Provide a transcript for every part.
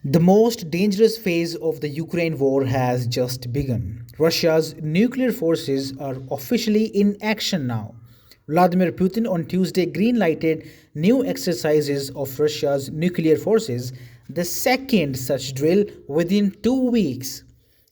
The most dangerous phase of the Ukraine war has just begun. Russia's nuclear forces are officially in action now. Vladimir Putin on Tuesday green-lighted new exercises of Russia's nuclear forces, the second such drill within 2 weeks.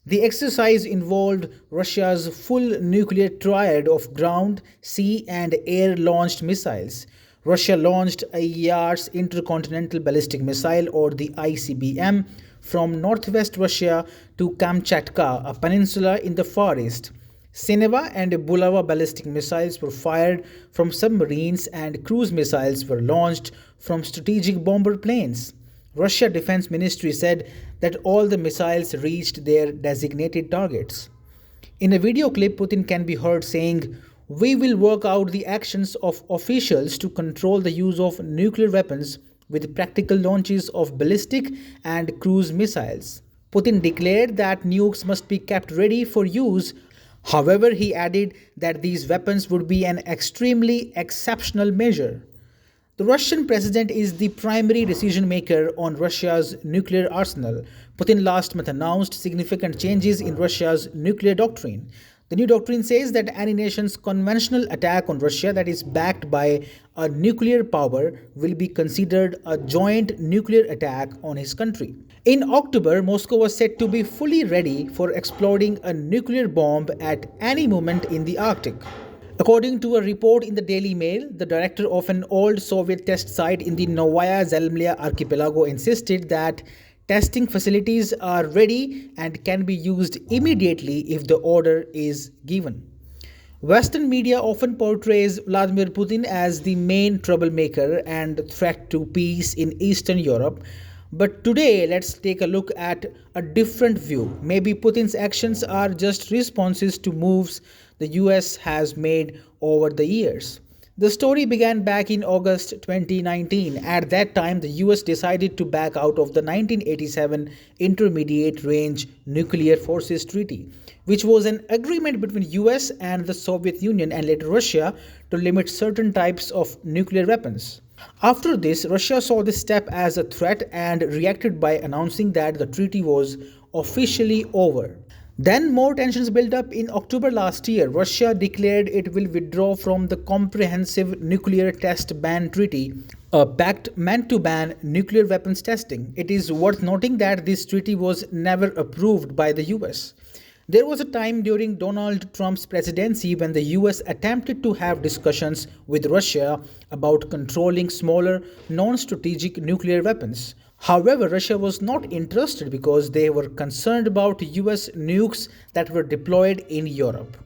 The exercise involved Russia's full nuclear triad of ground, sea, and air launched missiles. Russia launched a Yars intercontinental ballistic missile, or the ICBM, from northwest Russia to Kamchatka, a peninsula in the Far East. Sineva and Bulava ballistic missiles were fired from submarines, and cruise missiles were launched from strategic bomber planes. Russia Defense Ministry said that all the missiles reached their designated targets. In a video clip, Putin can be heard saying, "We will work out the actions of officials to control the use of nuclear weapons with practical launches of ballistic and cruise missiles." Putin declared that nukes must be kept ready for use. However, he added that these weapons would be an extremely exceptional measure. The Russian president is the primary decision maker on Russia's nuclear arsenal. Putin last month announced significant changes in Russia's nuclear doctrine. The new doctrine says that any nation's conventional attack on Russia that is backed by a nuclear power will be considered a joint nuclear attack on his country. In October, Moscow was said to be fully ready for exploding a nuclear bomb at any moment in the Arctic. According to a report in the Daily Mail, the director of an old Soviet test site in the Novaya Zemlya archipelago insisted that testing facilities are ready and can be used immediately if the order is given. Western media often portrays Vladimir Putin as the main troublemaker and threat to peace in Eastern Europe. But today, let's take a look at a different view. Maybe Putin's actions are just responses to moves the US has made over the years. The story began back in August 2019. At that time, the US decided to back out of the 1987 Intermediate Range Nuclear Forces Treaty, which was an agreement between US and the Soviet Union and later Russia to limit certain types of nuclear weapons. After this, Russia saw this step as a threat and reacted by announcing that the treaty was officially over. Then more tensions built up. In October last year. Russia declared it will withdraw from the Comprehensive Nuclear Test Ban Treaty, a pact meant to ban nuclear weapons testing. It is worth noting that this treaty was never approved by the US. There was a time during Donald Trump's presidency when the US attempted to have discussions with Russia about controlling smaller, non-strategic nuclear weapons. However, Russia was not interested because they were concerned about US nukes that were deployed in Europe.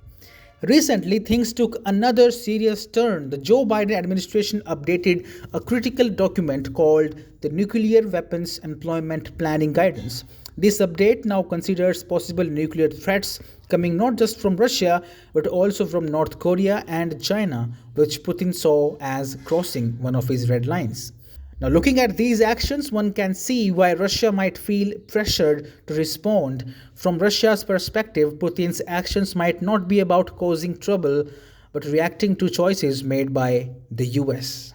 Recently, things took another serious turn. The Joe Biden administration updated a critical document called the Nuclear Weapons Employment Planning Guidance. This update now considers possible nuclear threats coming not just from Russia but also from North Korea and China, which Putin saw as crossing one of his red lines. Now, looking at these actions, one can see why Russia might feel pressured to respond. From Russia's perspective, Putin's actions might not be about causing trouble but reacting to choices made by the US.